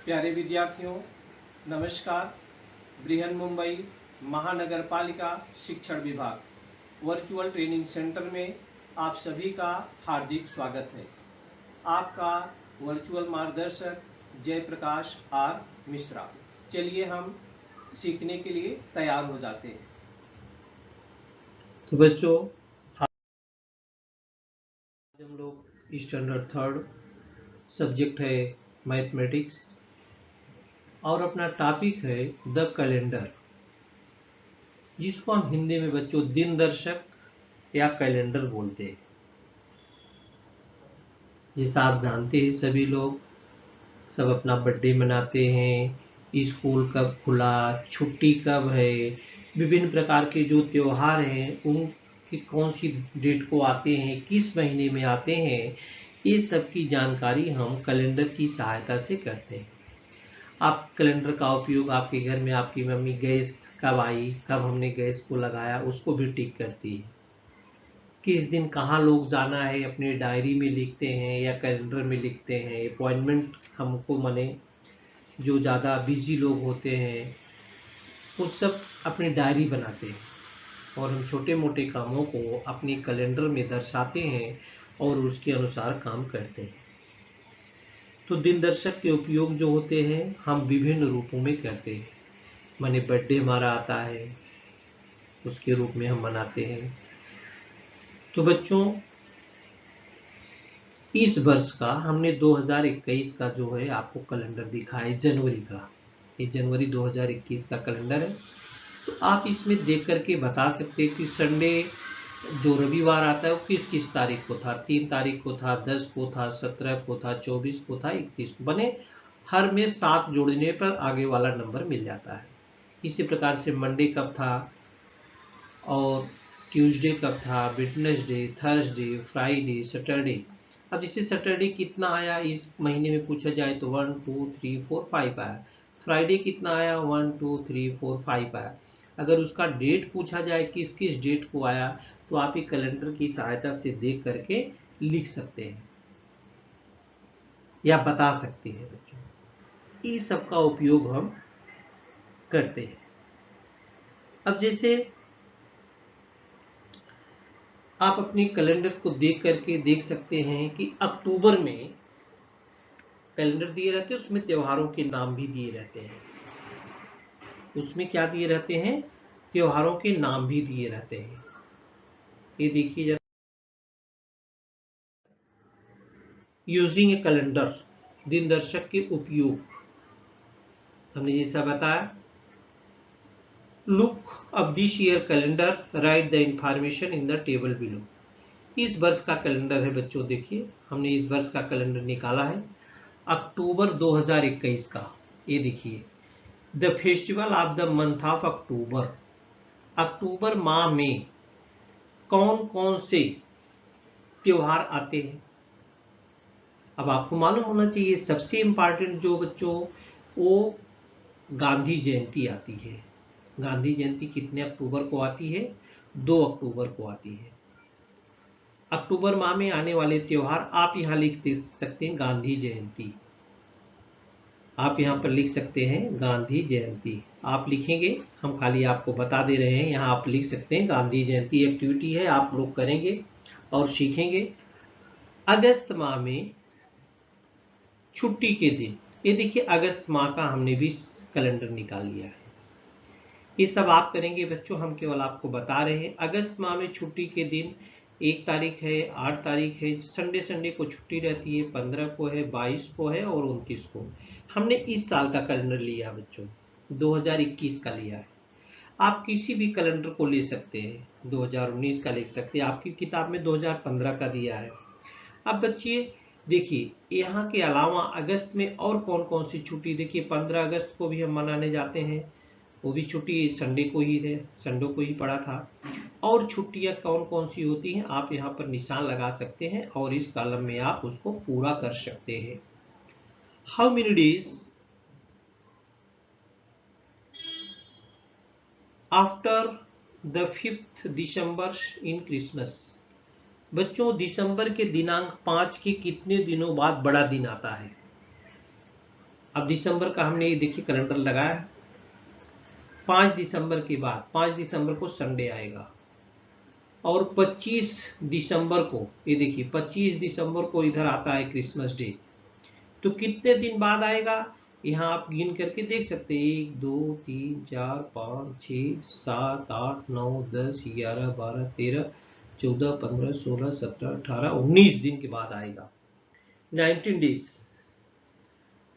प्यारे विद्यार्थियों, नमस्कार। बृहन मुंबई महानगर पालिका शिक्षण विभाग वर्चुअल ट्रेनिंग सेंटर में आप सभी का हार्दिक स्वागत है। आपका वर्चुअल मार्गदर्शक जयप्रकाश आर मिश्रा। चलिए हम सीखने के लिए तैयार हो जाते हैं। तो बच्चों, आज हम लोग स्टैंडर्ड थर्ड सब्जेक्ट है मैथमेटिक्स और अपना टॉपिक है द कैलेंडर, जिसको हम हिंदी में बच्चों दिन दर्शक या कैलेंडर बोलते हैं। जैसा आप जानते हैं, सभी लोग सब अपना बर्थडे मनाते हैं, स्कूल कब खुला, छुट्टी कब है, विभिन्न प्रकार के जो त्योहार हैं उनकी कौन सी डेट को आते हैं, किस महीने में आते हैं, ये सब की जानकारी हम कैलेंडर की सहायता से करते हैं। आप कैलेंडर का उपयोग आपके घर में आपकी मम्मी गैस कब आई, कब हमने गैस को लगाया, उसको भी टिक करती है। किस दिन कहाँ लोग जाना है अपने डायरी में लिखते हैं या कैलेंडर में लिखते हैं। अपॉइंटमेंट हमको माने जो ज़्यादा बिजी लोग होते हैं वो सब अपनी डायरी बनाते हैं और हम छोटे मोटे कामों को अपने कैलेंडर में दर्शाते हैं और उसके अनुसार काम करते हैं। तो दिन दर्शक के उपयोग जो होते हैं हम विभिन्न रूपों में करते हैं। माने बर्थडे हमारा आता है, उसके रूप में हम मनाते हैं। तो बच्चों, इस वर्ष का हमने 2021 का जो है आपको कैलेंडर दिखा है, जनवरी का। ये जनवरी 2021 का कैलेंडर है। तो आप इसमें देख करके बता सकते हैं कि संडे जो रविवार आता है वो किस किस तारीख को था। 3 तारीख को था, 10 को था, 17 को था, 24 को था, 31 को। बने हर में 7 जोड़ने पर आगे वाला नंबर मिल जाता है। इसी प्रकार से मंडे कब था और ट्यूसडे कब था, वेडनेसडे, थर्सडे, फ्राइडे, सैटरडे। अब जैसे सैटरडे कितना आया इस महीने में पूछा जाए तो 1 2 3 4 5 आया। फ्राइडे कितना आया, 1 2 3 4 5 आया। अगर उसका डेट पूछा जाए किस किस डेट को आया तो आप ये कैलेंडर की सहायता से देख करके लिख सकते हैं या बता सकते हैं बच्चों। ये सब का उपयोग हम करते हैं। अब जैसे आप अपने कैलेंडर को देख करके देख सकते हैं कि अक्टूबर में कैलेंडर दिए रहते हैं, उसमें त्योहारों के नाम भी दिए रहते हैं। उसमें क्या दिए रहते हैं, त्योहारों के नाम भी दिए रहते हैं। ये देखिए जरा, यूजिंग ए कैलेंडर, दिन दर्शक के उपयोग। हमने जैसा बताया, look up this year calendar, right the information in the table below. इस वर्ष का कैलेंडर है बच्चों, देखिए हमने इस वर्ष का कैलेंडर निकाला है अक्टूबर 2021 का। ये देखिए, the festival of the month of October. अक्टूबर माह में कौन कौन से त्योहार आते हैं। अब आपको मालूम होना चाहिए सबसे इंपॉर्टेंट जो बच्चों वो गांधी जयंती आती है। गांधी जयंती कितने अक्टूबर को आती है, 2 अक्टूबर को आती है। अक्टूबर माह में आने वाले त्योहार आप यहाँ लिख सकते हैं गांधी जयंती। आप यहाँ पर लिख सकते हैं गांधी जयंती। आप लिखेंगे, हम खाली आपको बता दे रहे हैं, यहाँ आप लिख सकते हैं गांधी जयंती। एक्टिविटी है, आप लोग करेंगे और सीखेंगे। अगस्त माह में छुट्टी के दिन, ये देखिए अगस्त माह का हमने भी कैलेंडर निकाल लिया है। ये सब आप करेंगे बच्चों, हम केवल आपको बता रहे हैं। अगस्त माह में छुट्टी के दिन 1 तारीख है, 8 तारीख है, संडे को छुट्टी रहती है, 15 को है, 22 को है और 29 को। हमने इस साल का कैलेंडर लिया बच्चों, 2021 का लिया है। आप किसी भी कैलेंडर को ले सकते हैं, 2019 का लिख सकते हैं, आपकी किताब में 2015 का दिया है। अब बच्चे देखिए, यहाँ के अलावा अगस्त में और कौन कौन सी छुट्टी, देखिए 15 अगस्त को भी हम मनाने जाते हैं, वो भी छुट्टी संडे को ही है, संडे को ही पड़ा था। और छुट्टियां कौन कौन सी होती हैं आप यहाँ पर निशान लगा सकते हैं और इस कॉलम में आप उसको पूरा कर सकते हैं। How many days after the 5th December in Christmas. बच्चों, दिसंबर के दिनांक 5 के कितने दिनों बाद बड़ा दिन आता है। अब दिसंबर का हमने ये देखिए कैलेंडर लगाया है। 5 दिसंबर के बाद 5 दिसंबर को संडे आएगा और 25 दिसंबर को ये देखिए 25 दिसंबर को इधर आता है क्रिसमस डे। तो कितने दिन बाद आएगा यहाँ आप गिन करके देख सकते हैं, 1 2 3 4 5 6 7 8 9 10 11 12 13 14 15 16 17 18 19 दिन के बाद आएगा। 19 डेज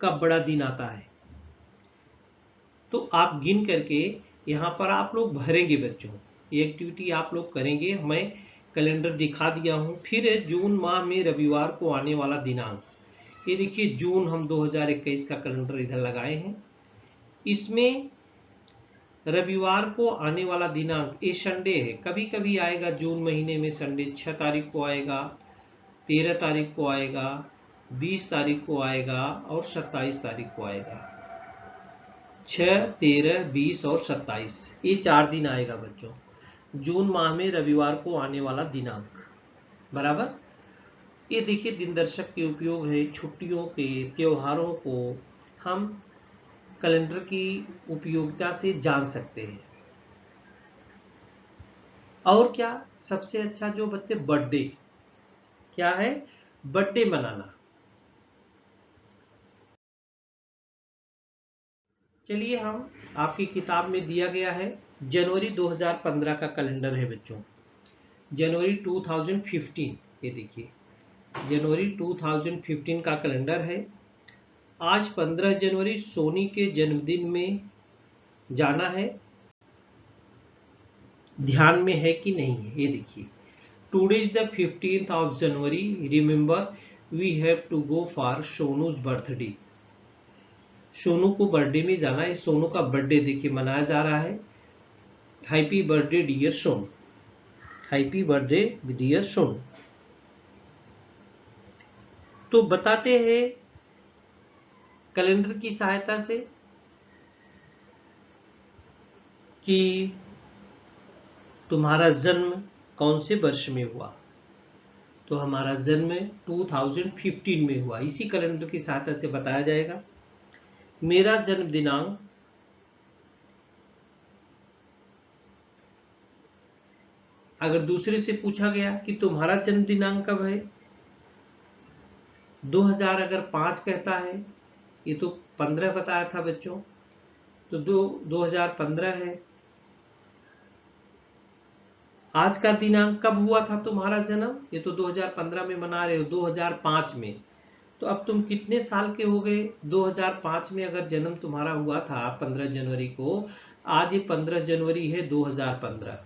का बड़ा दिन आता है। तो आप गिन करके यहाँ पर आप लोग भरेंगे बच्चों, ये एक्टिविटी आप लोग करेंगे। मैं कैलेंडर दिखा दिया हूँ। फिर जून माह में रविवार को आने वाला दिनांक, ये देखिए जून हम 2021 का कैलेंडर इधर लगाए हैं। इसमें रविवार को आने वाला दिनांक ये संडे है, कभी कभी आएगा जून महीने में संडे 6 तारीख को आएगा, 13 तारीख को आएगा, 20 तारीख को आएगा और 27 तारीख को आएगा। 6, 13, 20 और 27 ये 4 दिन आएगा बच्चों, जून माह में रविवार को आने वाला दिनांक। बराबर। ये देखिए दिनदर्शक के उपयोग है, छुट्टियों के त्योहारों को हम कैलेंडर की उपयोगिता से जान सकते हैं। और क्या सबसे अच्छा जो बच्चे बर्थडे, क्या है बर्थडे मनाना। चलिए हम आपकी किताब में दिया गया है जनवरी 2015 का कैलेंडर है बच्चों, जनवरी 2015। ये देखिए जनवरी 2015 का कैलेंडर है। आज 15 जनवरी सोनी के जन्मदिन में जाना है, ध्यान में है कि नहीं है। ये देखिए today is the 15th of January, remember we have to go for Sonu's birthday. Sonu को बर्थडे में जाना है। सोनू का बर्थडे देखिए मनाया जा रहा है। Happy birthday dear Sonu, happy birthday dear Sonu. तो बताते हैं कैलेंडर की सहायता से कि तुम्हारा जन्म कौन से वर्ष में हुआ। तो हमारा जन्म 2015 में हुआ, इसी कैलेंडर की सहायता से बताया जाएगा। मेरा जन्म दिनांक अगर दूसरे से पूछा गया कि तुम्हारा जन्म दिनांक कब है, 2000 अगर 5 कहता है, ये तो 15 बताया था बच्चों, तो 2015 है। आज का दिनांक कब हुआ था तुम्हारा जन्म, ये तो 2015 में मना रहे हो, 2005 में। तो अब तुम कितने साल के हो गए। 2005 में अगर जन्म तुम्हारा हुआ था 15 जनवरी को, आज ये 15 जनवरी है 2015,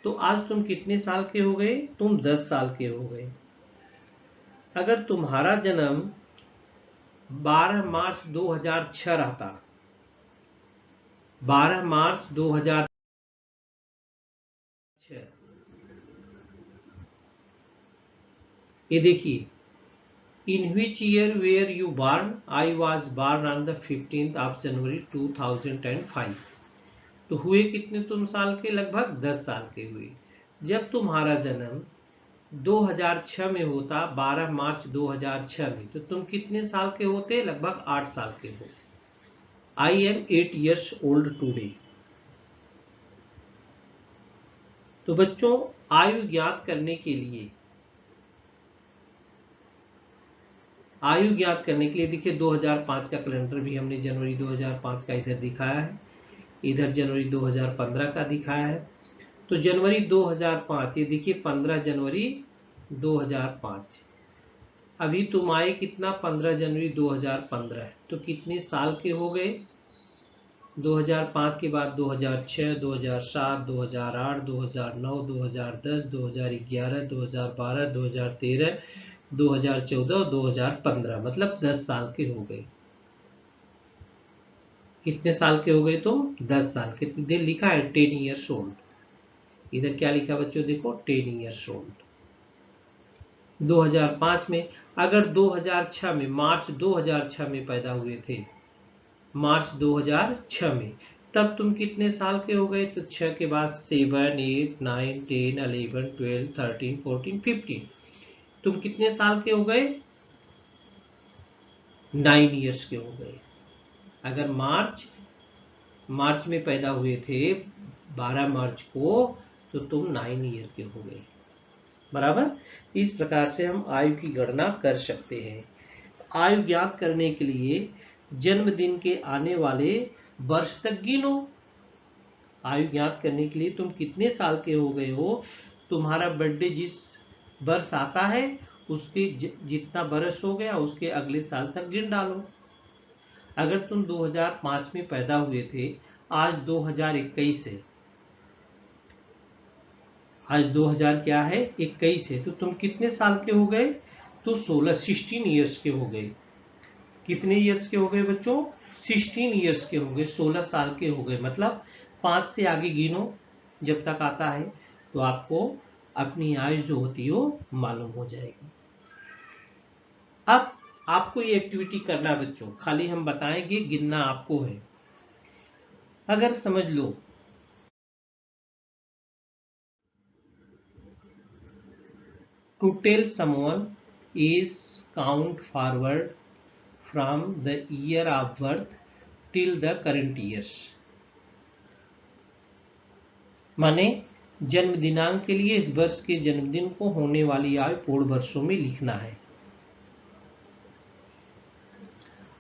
तो आज तुम कितने साल के हो गए, तुम 10 साल के हो गए। अगर तुम्हारा जन्म 12 मार्च 2006 रहता, 12 मार्च 2006, ये देखिए in which year were you born, I was born on the 15th of January 2005। तो हुए कितने तुम साल के, लगभग 10 साल के हुए। जब तुम्हारा जन्म 2006 में होता, 12 मार्च 2006 में, तो तुम कितने साल के होते, लगभग 8 साल के हो। I am 8 years old today. तो बच्चों आयु ज्ञात करने के लिए, आयु ज्ञात करने के लिए देखिए 2005 का कैलेंडर भी हमने जनवरी 2005 का इधर दिखाया है, इधर जनवरी 2015 का दिखाया है। तो जनवरी 2005, ये देखिए 15 जनवरी 2005। अभी तुम आए कितना, 15 जनवरी 2015, तो कितने साल के हो गए। 2005 के बाद 2006, 2007, 2008, 2009, 2010, 2011, 2012, 2013, 2014 और 2015, मतलब 10 साल के हो गए। कितने साल के हो गए तुम, 10 साल के। तो इधर लिखा है 10 years ओल्ड, इधर क्या लिखा बच्चों देखो 10 years ओल्ड। 2005 में, अगर 2006 में, मार्च 2006 में पैदा हुए थे, मार्च 2006 में, तब तुम कितने साल के हो गए। तो 6 के बाद 7, 8, 9, 10, 11, 12, 13, 14, 15, तुम कितने साल के हो गए, 9 ईयर्स के हो गए। अगर मार्च में पैदा हुए थे 12 मार्च को, तो तुम 9 ईयर के हो गए। बराबर। इस प्रकार से हम आयु की गणना कर सकते हैं। आयु ज्ञात करने के लिए जन्मदिन के आने वाले वर्ष तक गिनो। आयु ज्ञात करने के लिए तुम कितने साल के हो गए हो, तुम्हारा बर्थडे जिस वर्ष आता है उसके जितना बरस हो गया उसके अगले साल तक गिन डालो। अगर तुम 2005 में पैदा हुए थे, आज 2021 है, आज 2000 क्या है 21 है, तो तुम कितने साल के हो गए, तो 16 ईयर्स के हो गए। कितने ईयर्स के हो गए बच्चों, 16 ईयर्स के हो गए, 16 साल के हो गए। मतलब 5 से आगे गिनो जब तक आता है, तो आपको अपनी आयु जो होती है वो मालूम हो जाएगी। अब आपको ये एक्टिविटी करना बच्चों, खाली हम बताएंगे, गिनना आपको है। अगर समझ लो to tell someone is count forward from the year of birth till the current years, माने जन्म दिनांक के लिए इस वर्ष के जन्मदिन को होने वाली आयु पूर्ण वर्षों में लिखना है।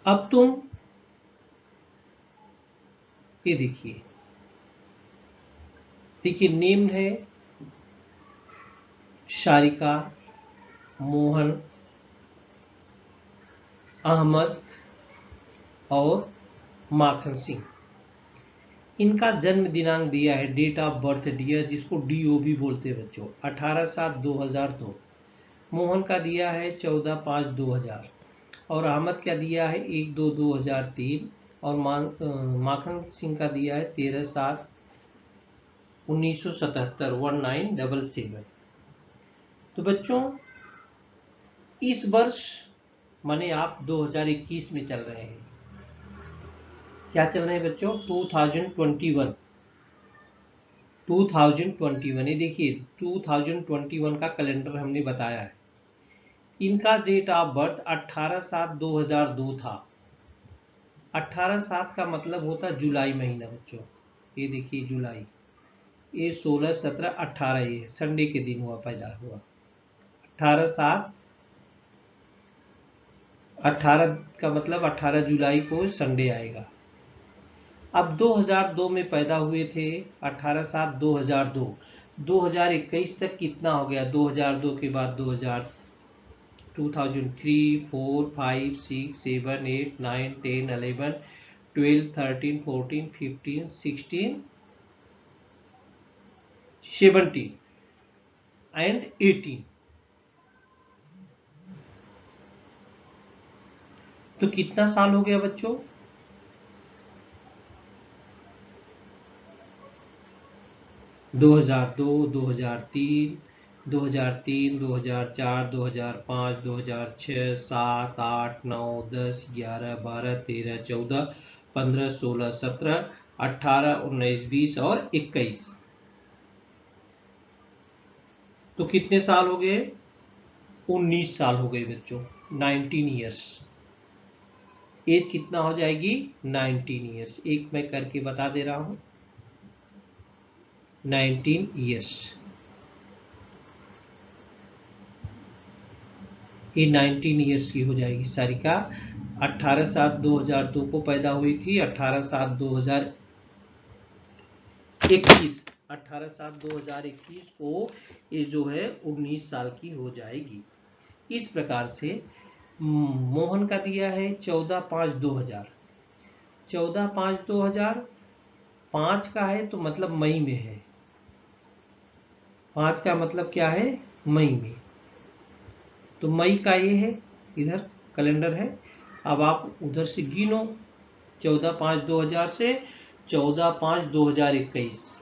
अब तुम ये देखिए निम्न है शारिका, मोहन, अहमद और माखन सिंह। इनका जन्म दिनांक दिया है, डेट ऑफ बर्थ दिया, जिसको डीओ भी बोलते हैं बच्चों, 18/7/2002। मोहन का दिया है 14/5/2000 और अहमद का दिया है 1/2/2003 और माखन सिंह का दिया है 13/7/1977 1977। तो बच्चों इस वर्ष माने आप 2021 में चल रहे हैं। क्या चल रहे हैं बच्चों, 2021। ये देखिए 2021 का कैलेंडर हमने बताया है। इनका डेट ऑफ बर्थ 18/7/2002 था। 18/7 का मतलब होता जुलाई महीना बच्चों। ये देखिए जुलाई, ये 16, 17, 18 ये संडे के दिन पैदा हुआ। 18/7, 18 का मतलब 18 जुलाई को संडे आएगा। अब 2002 में पैदा हुए थे, 18/7/2002। 2021 तक कितना हो गया, 2002 के बाद 2003, 4, 5, 6, 7, 8, 9, 10, 11, 12, 13, 14, 15, 16, 17 एंड 18। तो कितना साल हो गया बच्चों, 2002, 2003, 2003, 2004, 2005, 2006, 7, 8, 9, 10, 11, 12, 13, 14, 15, 16, 17, 18, 19, 20 और 21। तो कितने साल हो गए, 19 साल हो गए बच्चों, 19 ईयर्स। एज कितना हो जाएगी, 19 ईयर्स। एक मैं करके बता दे रहा हूं, 19 ईयर्स। ये 19 ईयर्स की हो जाएगी सारिका। 18/7/2002 को पैदा हुई थी, 18/7/2021, 18/7/2021 को ये जो है 19 साल की हो जाएगी। इस प्रकार से मोहन का दिया है 14/5/2000। 14/5/2000 5 का है तो मतलब मई में है। 5 का मतलब क्या है, मई में। तो मई का ये है, इधर कैलेंडर है। अब आप उधर से गिनो 14/5/2000 से 14/5/2021,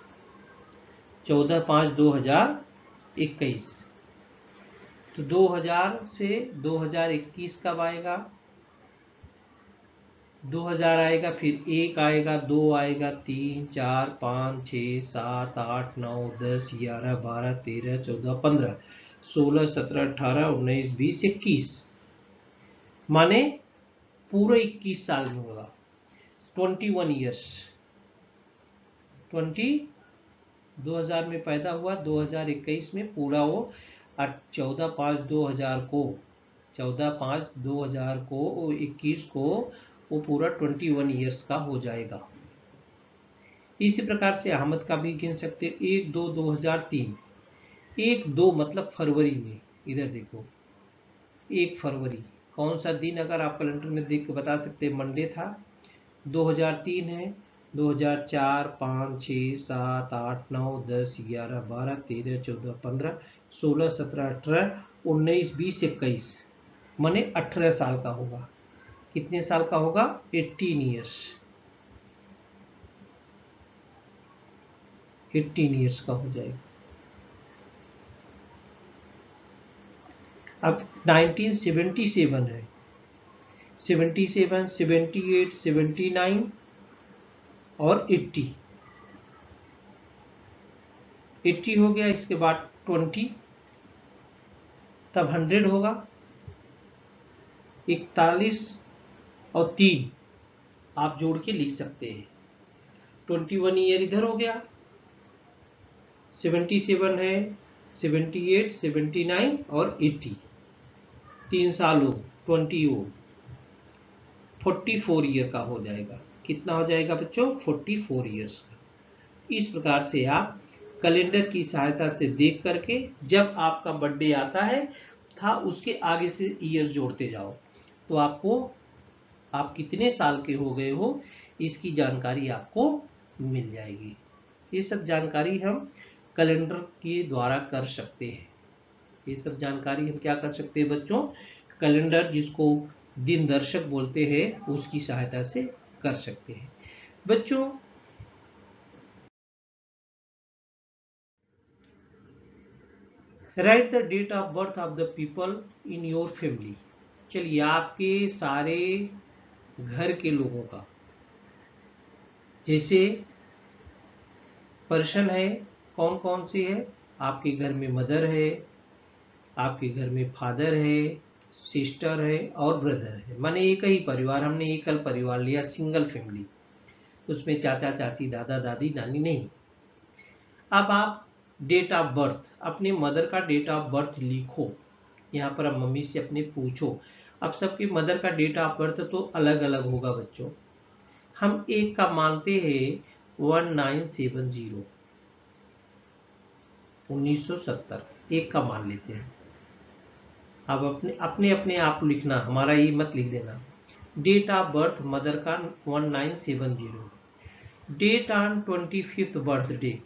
14/5/2021। तो 2000 से 2021 कब आएगा, 2000 आएगा, फिर 1 आएगा, 2 आएगा, 3, 4, 5, 6, 7, 8, 9, 10, 11, 12, 13, 14, 15, 16, 17, 18, 19, 20, 21। माने पूरे 21 साल में होगा, 21 ईयर्स। 2000 में पैदा हुआ, 2021 में पूरा वो 14/5/2000 को 14/5/2000 को 21 को वो पूरा 21 ईयर्स का हो जाएगा। इसी प्रकार से अहमद का भी गिन सकते हैं, 1/2/2003। 1/2 मतलब फरवरी में, इधर देखो 1 फरवरी, कौन सा दिन अगर आप कैलेंडर में देख के बता सकते हैं, मंडे था। 2003 है, 2004, 5, 6, 7, 8, 9, 10, 11, 12, 13, 14, 15, 16, 17, 18, 19, 20, 21, माने 18 साल का होगा। कितने साल का होगा? 18 ईयर्स। 18 ईयर्स का हो जाएगा। अब 1977 है, 77, 78, 79 और 80 हो गया। इसके बाद 20, तब 100 होगा। 41 और 3 आप जोड़ के लिख सकते हैं। 21 ईयर इधर हो गया, 77 है, 78, 79 और 80, 3 साल हो, 20 हो, 44 ईयर का हो जाएगा। कितना हो जाएगा बच्चों? 44 ईयर्स का। इस प्रकार से आप कैलेंडर की सहायता से देख करके जब आपका बर्थडे आता है था उसके आगे से ईयर जोड़ते जाओ, तो आपको आप कितने साल के हो गए हो इसकी जानकारी आपको मिल जाएगी। ये सब जानकारी हम कैलेंडर के द्वारा कर सकते हैं। ये सब जानकारी हम क्या कर सकते हैं बच्चों? कैलेंडर, जिसको दिन दर्शक बोलते हैं, उसकी सहायता से कर सकते हैं। बच्चों, write the date of birth of the people in your family. चलिए, आपके सारे घर के लोगों का, जैसे पर्सन है, कौन कौन से है? आपके घर में मदर है, आपके घर में फादर है, सिस्टर है और ब्रदर है, माने एक ही परिवार। हमने एकल परिवार लिया, सिंगल फैमिली, उसमें चाचा चाची, दादा दादी, नानी नहीं। अब आप डेट ऑफ बर्थ, अपने मदर का डेट ऑफ बर्थ लिखो। यहाँ पर आप मम्मी से अपने पूछो। अब सबके मदर का डेट ऑफ बर्थ तो अलग अलग होगा बच्चों। हम एक का मानते हैं 1970, 1970 एक का मान लेते हैं। अब अपने अपने अपने आप लिखना, हमारा ये मत लिख देना। डेट ऑफ बर्थ मदर का 1970, डेट ऑन 25th बर्थडे।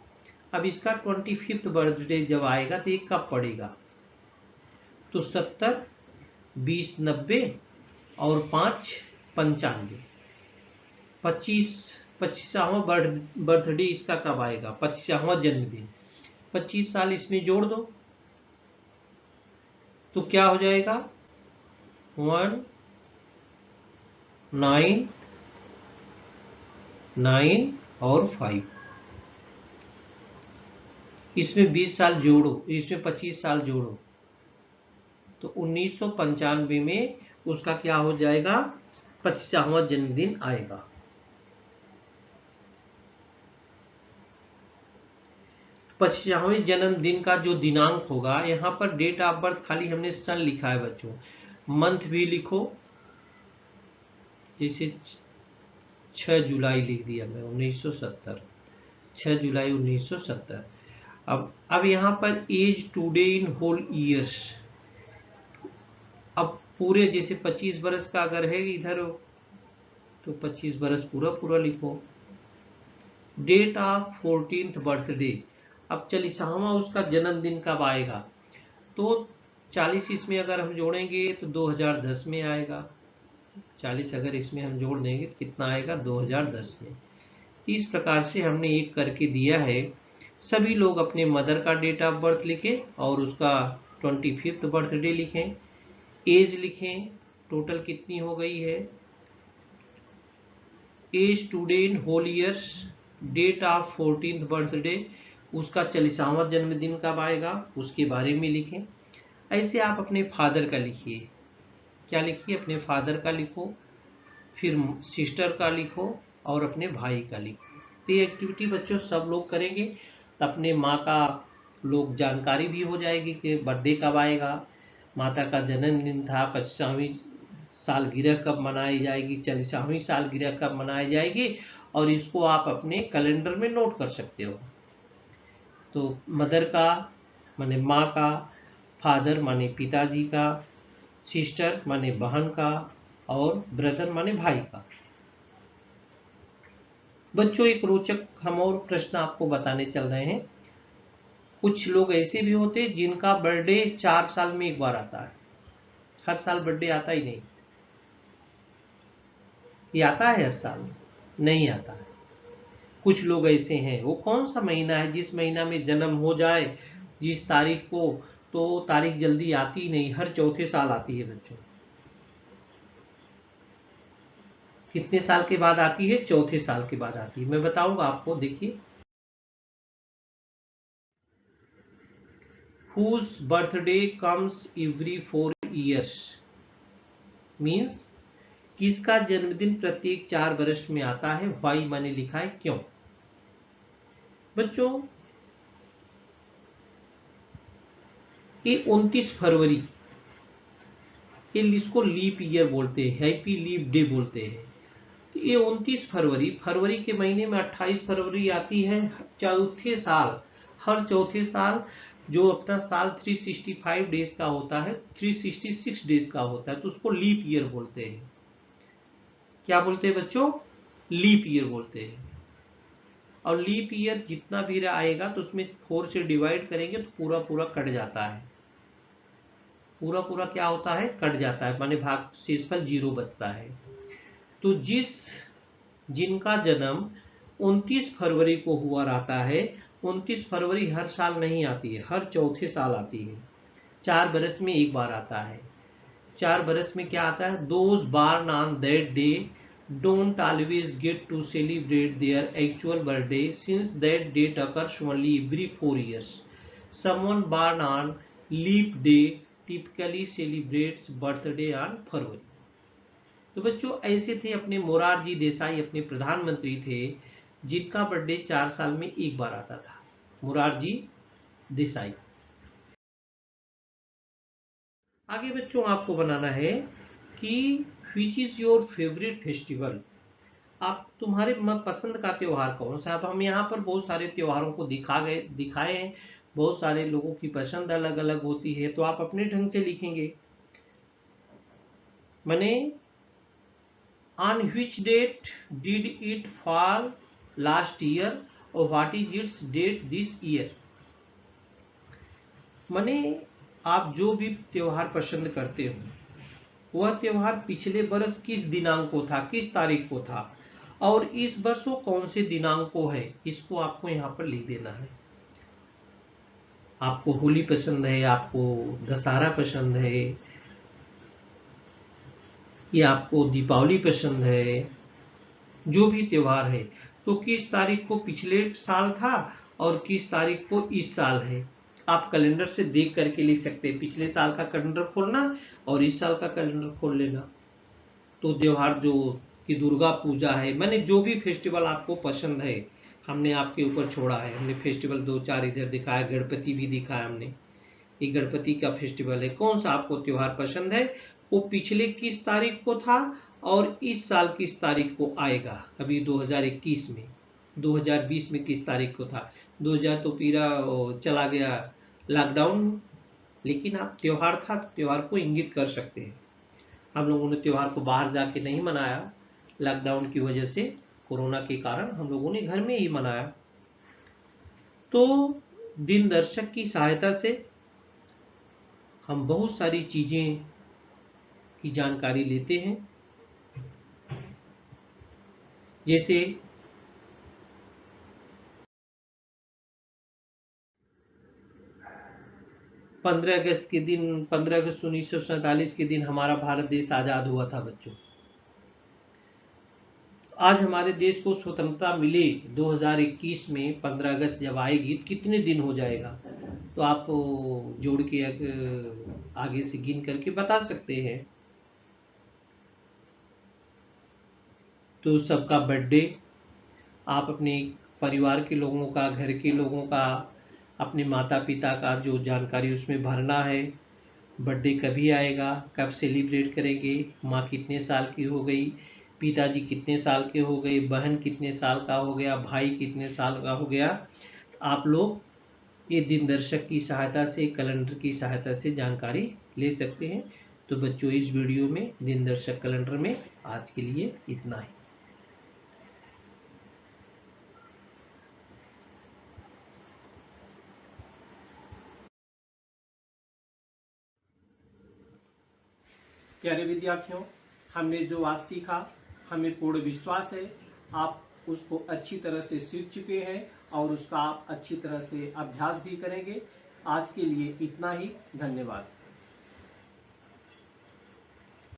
अब इसका 25th बर्थडे जब आएगा तो ये कब पड़ेगा? तो 70, 20, 90 और 5, 95, 25वां बर्थडे इसका कब आएगा? 25वां जन्मदिन। 25 साल इसमें जोड़ दो तो क्या हो जाएगा? 1, 9, 9 और 5। इसमें 20 साल जोड़ो, इसमें 25 साल जोड़ो तो 1995 में उसका क्या हो जाएगा? 25वां जन्मदिन आएगा। पच्चीसवें जन्मदिन का जो दिनांक होगा, यहाँ पर डेट ऑफ बर्थ खाली हमने सन लिखा है बच्चों, मंथ भी लिखो। जैसे 6 जुलाई लिख दिया मैं, 1970, 6 जुलाई 1970। अब यहाँ पर age today in whole years. अब पूरे, जैसे 25 बरस का अगर है इधर तो 25 बरस पूरा पूरा लिखो। Date of 14th birthday. अब 40वां उसका जन्मदिन कब आएगा? तो 40 इसमें अगर हम जोड़ेंगे तो 2010 में आएगा। 40 अगर इसमें हम जोड़ देंगे तो कितना आएगा? 2010 में। इस प्रकार से हमने एक करके दिया है। सभी लोग अपने मदर का डेट ऑफ बर्थ लिखें और उसका 25th बर्थडे लिखें, एज लिखें, टोटल कितनी हो गई है। Age today in whole years, date of 14th birthday, उसका 40वां जन्मदिन कब आएगा उसके बारे में लिखें। ऐसे आप अपने फादर का लिखिए। क्या लिखिए? अपने फादर का लिखो। फिर सिस्टर का लिखो और अपने भाई का लिखो। तो ये एक्टिविटी बच्चों सब लोग करेंगे तो अपने माँ का लोग जानकारी भी हो जाएगी कि बर्थडे कब आएगा, माता का जन्मदिन था, 50वीं सालगिरह कब मनाई जाएगी, 40वीं सालगिरह कब मनाई जाएगी, और इसको आप अपने कैलेंडर में नोट कर सकते हो। तो मदर का माने माँ का, फादर माने पिताजी का, सिस्टर माने बहन का, और ब्रदर माने भाई का। बच्चों एक रोचक हम और प्रश्न आपको बताने चल रहे हैं। कुछ लोग ऐसे भी होते हैं जिनका बर्थडे 4 साल में एक बार आता है, हर साल बर्थडे आता ही नहीं। ये आता है हर साल? नहीं आता है। कुछ लोग ऐसे हैं, वो कौन सा महीना है जिस महीना में जन्म हो जाए जिस तारीख को, तो तारीख जल्दी आती ही नहीं, हर चौथे साल आती है बच्चों। कितने साल के बाद आती है? चौथे साल के बाद आती है। मैं बताऊंगा आपको, देखिए। whose birthday comes every 4 years means किसका जन्मदिन प्रत्येक 4 वर्ष में आता है। वाई मैंने लिखा है क्यों। बच्चों ये 29 फरवरी, ये इसको लीप ईयर बोलते हैं, हैप्पी लीप डे बोलते हैं। तो ये 29 फरवरी, फरवरी के महीने में 28 फरवरी आती है चौथे साल, हर चौथे साल जो अपना साल 365 डेज का होता है, 366 डेज का होता है, तो उसको लीप ईयर बोलते हैं। क्या बोलते हैं बच्चों? लीप ईयर बोलते हैं। और लीप ईयर जितना भी आएगा तो उसमें 4 से डिवाइड करेंगे तो पूरा पूरा कट जाता है। पूरा पूरा क्या होता है? कट जाता है, माने भाग शेषफल 0 बचता है। तो जिनका जन्म 29 फरवरी को हुआ रहता है, 29 फरवरी हर साल नहीं आती है, हर चौथे साल आती है, 4 बरस में एक बार आता है। 4 बरस में क्या आता है? Those born on that day don't always get to celebrate their actual birthday since that date occurs only every 4 years. Someone born on leap day typically celebrates birthday on February. तो बच्चों ऐसे थे अपने मोरारजी देसाई, अपने प्रधानमंत्री थे जिनका बर्थडे 4 साल में एक बार आता था, मोरारजी देसाई। आगे बच्चों आपको बनाना है कि which is your favourite festival. आप तुम्हारे पसंद का त्योहार कौन सा। अब हम यहाँ पर बहुत सारे त्योहारों को दिखाए हैं, बहुत सारे लोगों की पसंद अलग अलग होती है, तो आप अपने ढंग से लिखेंगे। मैंने on which date did it fall last year और what is its date this year. मैंने आप जो भी त्योहार पसंद करते हो वह त्योहार पिछले वर्ष किस दिनांक को था, किस तारीख को था, और इस वर्ष वो कौन से दिनांक को है, इसको आपको यहाँ पर लिख देना है। आपको होली पसंद है, आपको दशहरा पसंद है, या आपको दीपावली पसंद है, जो भी त्योहार है तो किस तारीख को पिछले साल था और किस तारीख को इस साल है। आप कैलेंडर से देख करके लिख सकते हैं, पिछले साल का कैलेंडर खोलना और इस साल का कैलेंडर खोल लेना। तो त्योहार जो कि दुर्गा पूजा है, मैंने जो भी फेस्टिवल आपको पसंद है हमने आपके ऊपर छोड़ा है। हमने फेस्टिवल 2-4 इधर दिखाया, गणपति भी दिखाया हमने। ये गणपति का फेस्टिवल है। कौन सा आपको त्योहार पसंद है, वो पिछले किस तारीख को था और इस साल किस तारीख को आएगा। अभी 2021 में, 2020 में किस तारीख को था। 2000 तो पीरा चला गया लॉकडाउन, लेकिन आप त्योहार था, त्योहार को इंगित कर सकते हैं। हम लोगों ने त्योहार को बाहर जाके नहीं मनाया, लॉकडाउन की वजह से, कोरोना के कारण हम लोगों ने घर में ही मनाया। तो दिनदर्शक की सहायता से हम बहुत सारी चीजें की जानकारी लेते हैं, जैसे पंद्रह अगस्त के दिन, 15 अगस्त 1947 के दिन हमारा भारत देश आजाद हुआ था बच्चों। आज हमारे देश को स्वतंत्रता मिली 2021 में, 15 अगस्त जब आएगी कितने दिन हो जाएगा, तो आप जोड़ के आगे से गिन करके बता सकते हैं। तो सबका बर्थडे आप अपने परिवार के लोगों का, घर के लोगों का, अपने माता पिता का जो जानकारी उसमें भरना है। बर्थडे कभी आएगा, कब सेलिब्रेट करेंगे, माँ कितने साल की हो गई, पिताजी कितने साल के हो गए, बहन कितने साल का हो गया, भाई कितने साल का हो गया। आप लोग ये दिनदर्शक की सहायता से, कैलेंडर की सहायता से जानकारी ले सकते हैं। तो बच्चों, इस वीडियो में दिनदर्शक कैलेंडर में आज के लिए इतना ही। प्यारे विद्यार्थियों, हमने जो आज सीखा, हमें पूर्ण विश्वास है आप उसको अच्छी तरह से सीख चुके हैं और उसका आप अच्छी तरह से अभ्यास भी करेंगे। आज के लिए इतना ही। धन्यवाद।